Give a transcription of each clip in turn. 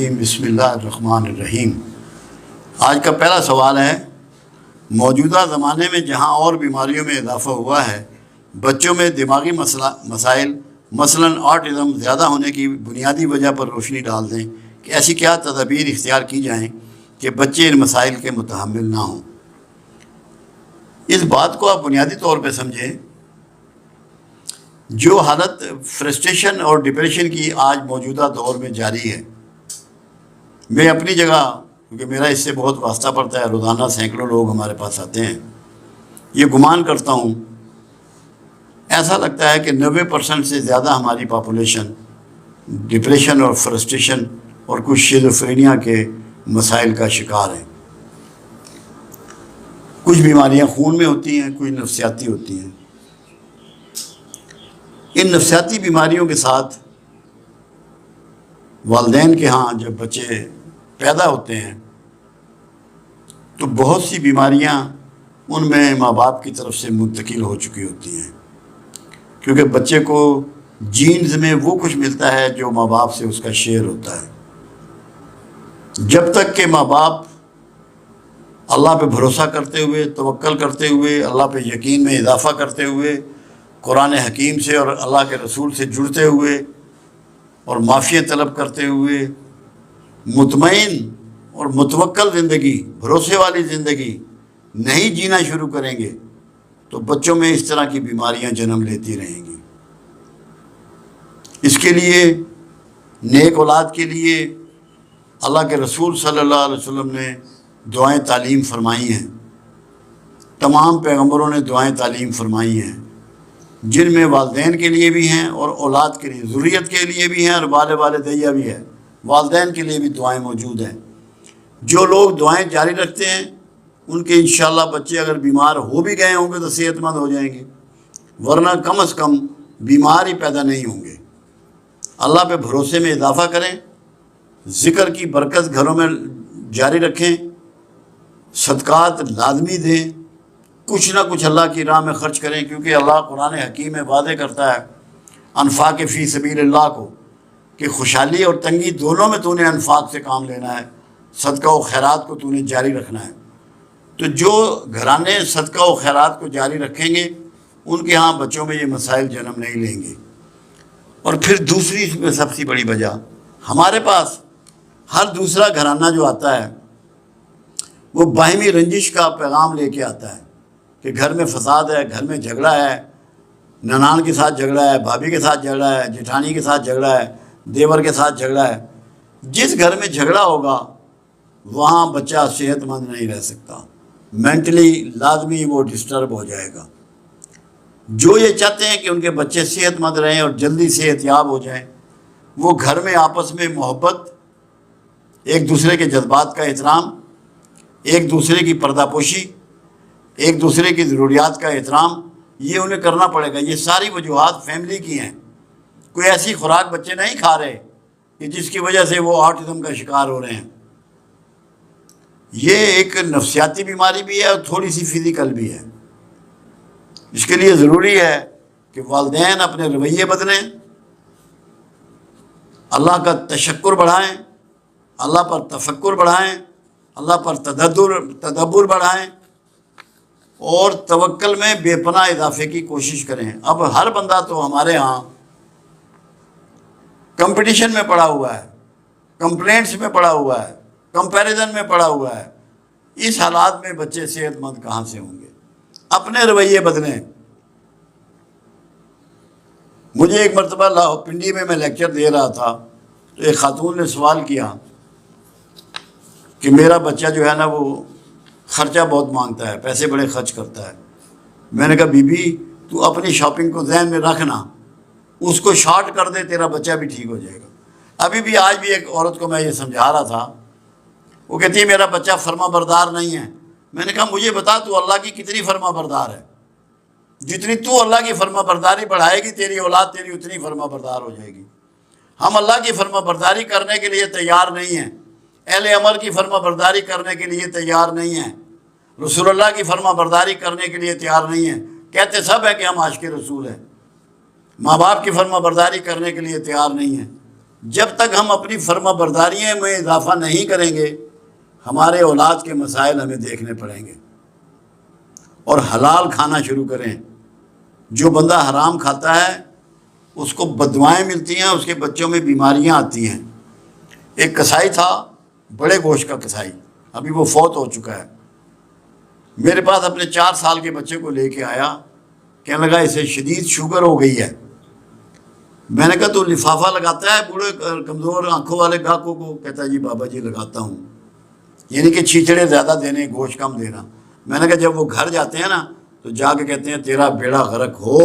الرجیم بسم اللہ الرحمن الرحیم۔ آج کا پہلا سوال ہے، موجودہ زمانے میں جہاں اور بیماریوں میں اضافہ ہوا ہے، بچوں میں دماغی مسائل مثلاً آٹزم زیادہ ہونے کی بنیادی وجہ پر روشنی ڈال دیں کہ ایسی کیا تدابیر اختیار کی جائیں کہ بچے ان مسائل کے متحمل نہ ہوں۔ اس بات کو آپ بنیادی طور پہ سمجھیں، جو حالت فرسٹریشن اور ڈپریشن کی آج موجودہ دور میں جاری ہے، میں اپنی جگہ، کیونکہ میرا اس سے بہت واسطہ پڑتا ہے، روزانہ سینکڑوں لوگ ہمارے پاس آتے ہیں، یہ گمان کرتا ہوں، ایسا لگتا ہے کہ 90% سے زیادہ ہماری پاپولیشن ڈپریشن اور فرسٹریشن اور کچھ شیزوفرینیا کے مسائل کا شکار ہے۔ کچھ بیماریاں خون میں ہوتی ہیں، کچھ نفسیاتی ہوتی ہیں۔ ان نفسیاتی بیماریوں کے ساتھ والدین کے ہاں جب بچے پیدا ہوتے ہیں تو بہت سی بیماریاں ان میں ماں باپ کی طرف سے منتقل ہو چکی ہوتی ہیں، کیونکہ بچے کو جینز میں وہ کچھ ملتا ہے جو ماں باپ سے اس کا شیئر ہوتا ہے۔ جب تک کہ ماں باپ اللہ پہ بھروسہ کرتے ہوئے، توکل کرتے ہوئے، اللہ پہ یقین میں اضافہ کرتے ہوئے، قرآن حکیم سے اور اللہ کے رسول سے جڑتے ہوئے اور معافی طلب کرتے ہوئے مطمئن اور متوکل زندگی، بھروسے والی زندگی نہیں جینا شروع کریں گے تو بچوں میں اس طرح کی بیماریاں جنم لیتی رہیں گی۔ اس کے لیے، نیک اولاد کے لیے اللہ کے رسول صلی اللہ علیہ وسلم نے دعائیں تعلیم فرمائی ہیں، تمام پیغمبروں نے دعائیں تعلیم فرمائی ہیں، جن میں والدین کے لیے بھی ہیں اور اولاد کے لیے، ذریت کے لیے بھی ہیں اور والدیہ بھی ہے، والدین کے لیے بھی دعائیں موجود ہیں۔ جو لوگ دعائیں جاری رکھتے ہیں ان کے انشاءاللہ بچے اگر بیمار ہو بھی گئے ہوں گے تو صحت مند ہو جائیں گے، ورنہ کم از کم بیمار ہی پیدا نہیں ہوں گے۔ اللہ پہ بھروسے میں اضافہ کریں، ذکر کی برکت گھروں میں جاری رکھیں، صدقات لازمی دیں، کچھ نہ کچھ اللہ کی راہ میں خرچ کریں، کیونکہ اللہ قرآن حکیم میں واضح کرتا ہے انفاق فی سبیل اللہ کو، کہ خوشحالی اور تنگی دونوں میں تو نے انفاق سے کام لینا ہے، صدقہ و خیرات کو تو نے جاری رکھنا ہے۔ تو جو گھرانے صدقہ و خیرات کو جاری رکھیں گے ان کے ہاں بچوں میں یہ مسائل جنم نہیں لیں گے۔ اور پھر دوسری اس میں سب سے بڑی وجہ، ہمارے پاس ہر دوسرا گھرانہ جو آتا ہے وہ باہمی رنجش کا پیغام لے کے آتا ہے کہ گھر میں فساد ہے، گھر میں جھگڑا ہے، ننان کے ساتھ جھگڑا ہے، بھابھی کے ساتھ جھگڑا ہے، جٹھانی کے ساتھ جھگڑا ہے، دیور کے ساتھ جھگڑا ہے۔ جس گھر میں جھگڑا ہوگا وہاں بچہ صحت مند نہیں رہ سکتا، مینٹلی لازمی وہ ڈسٹرب ہو جائے گا۔ جو یہ چاہتے ہیں کہ ان کے بچے صحت مند رہیں اور جلدی صحت یاب ہو جائیں، وہ گھر میں آپس میں محبت، ایک دوسرے کے جذبات کا احترام، ایک دوسرے کی پردہ پوشی، ایک دوسرے کی ضروریات کا احترام، یہ انہیں کرنا پڑے گا۔ یہ ساری وجوہات فیملی کی ہیں۔ کوئی ایسی خوراک بچے نہیں کھا رہے کہ جس کی وجہ سے وہ آٹزم کا شکار ہو رہے ہیں۔ یہ ایک نفسیاتی بیماری بھی ہے اور تھوڑی سی فزیکل بھی ہے۔ اس کے لیے ضروری ہے کہ والدین اپنے رویے بدلیں، اللہ کا تشکر بڑھائیں، اللہ پر تفکر بڑھائیں، اللہ پر تدبر بڑھائیں اور توکل میں بے پناہ اضافے کی کوشش کریں۔ اب ہر بندہ تو ہمارے ہاں کمپٹیشن میں پڑا ہوا ہے، کمپلینٹس میں پڑا ہوا ہے، کمپیریزن میں پڑا ہوا ہے۔ اس حالات میں بچے صحت مند کہاں سے ہوں گے؟ اپنے رویے بدلیں۔ مجھے ایک مرتبہ پنڈی میں لیکچر دے رہا تھا تو ایک خاتون نے سوال کیا کہ میرا بچہ جو ہے نا وہ خرچہ بہت مانگتا ہے، پیسے بڑے خرچ کرتا ہے۔ میں نے کہا بی بی تو اپنی شاپنگ کو ذہن میں رکھنا، اس کو شارٹ کر دے، تیرا بچہ بھی ٹھیک ہو جائے گا۔ ابھی بھی آج بھی ایک عورت کو میں یہ سمجھا رہا تھا، وہ کہتی ہے میرا بچہ فرما بردار نہیں ہے۔ میں نے کہا مجھے بتا تو اللہ کی کتنی فرما بردار ہے؟ جتنی تو اللہ کی فرما برداری بڑھائے گی تیری اولاد تیری اتنی فرما بردار ہو جائے گی۔ ہم اللہ کی فرما برداری کرنے کے لیے تیار نہیں ہیں، اہل عمل کی فرما برداری کرنے کے لیے تیار نہیں ہیں، رسول اللہ کی فرما برداری کرنے کے لیے تیار نہیں ہیں۔ کہتے سب ہے کہ ہم عاشق رسول ہیں، ماں باپ کی فرما برداری کرنے کے لیے تیار نہیں ہیں۔ جب تک ہم اپنی فرما برداریوں میں اضافہ نہیں کریں گے ہمارے اولاد کے مسائل ہمیں دیکھنے پڑیں گے۔ اور حلال کھانا شروع کریں۔ جو بندہ حرام کھاتا ہے اس کو بددعائیں ملتی ہیں، اس کے بچوں میں بیماریاں آتی ہیں۔ ایک کسائی تھا، بڑے گوشت کا کسائی، ابھی وہ فوت ہو چکا ہے، میرے پاس اپنے 4 سال کے بچے کو لے کے آیا، کہنے لگا اسے شدید شوگر ہو گئی ہے۔ میں نے کہا تو لفافہ لگاتا ہے بوڑھے کمزور آنکھوں والے گاہکوں کو؟ کہتا ہے جی بابا جی لگاتا ہوں، یعنی کہ چھیچڑے زیادہ دینے، گوشت کم دینا۔ میں نے کہا جب وہ گھر جاتے ہیں نا تو جا کے کہتے ہیں تیرا بیڑا غرق ہو،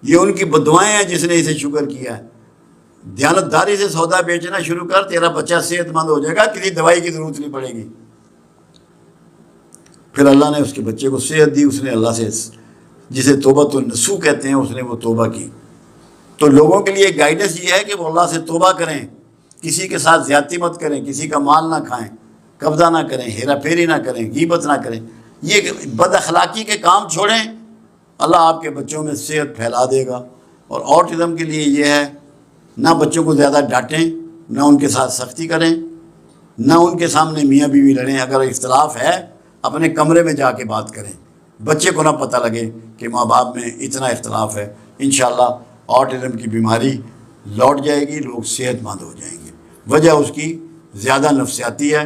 یہ ان کی بددعائیں ہیں جس نے اسے شوگر کیا ہے۔ دیانتداری سے سودا بیچنا شروع کر، تیرا بچہ صحت مند ہو جائے گا، کسی دوائی کی ضرورت نہیں پڑے گی۔ پھر اللہ نے اس کے بچے کو صحت دی، اس نے اللہ سے، جسے توبۃ النصوح کہتے ہیں، اس نے وہ توبہ کی۔ تو لوگوں کے لیے گائیڈنس یہ ہے کہ وہ اللہ سے توبہ کریں، کسی کے ساتھ زیادتی مت کریں، کسی کا مال نہ کھائیں، قبضہ نہ کریں، ہیرا پھیری نہ کریں، غیبت نہ کریں، یہ بد اخلاقی کے کام چھوڑیں، اللہ آپ کے بچوں میں صحت پھیلا دے گا۔ اور آٹزم کے لیے یہ ہے، نہ بچوں کو زیادہ ڈانٹیں، نہ ان کے ساتھ سختی کریں، نہ ان کے سامنے میاں بیوی لڑیں۔ اگر اختلاف ہے اپنے کمرے میں جا کے بات کریں، بچے کو نہ پتہ لگے کہ ماں باپ میں اتنا اختلاف ہے۔ انشاءاللہ آٹزم کی بیماری لوٹ جائے گی، لوگ صحت مند ہو جائیں گے۔ وجہ اس کی زیادہ نفسیاتی ہے،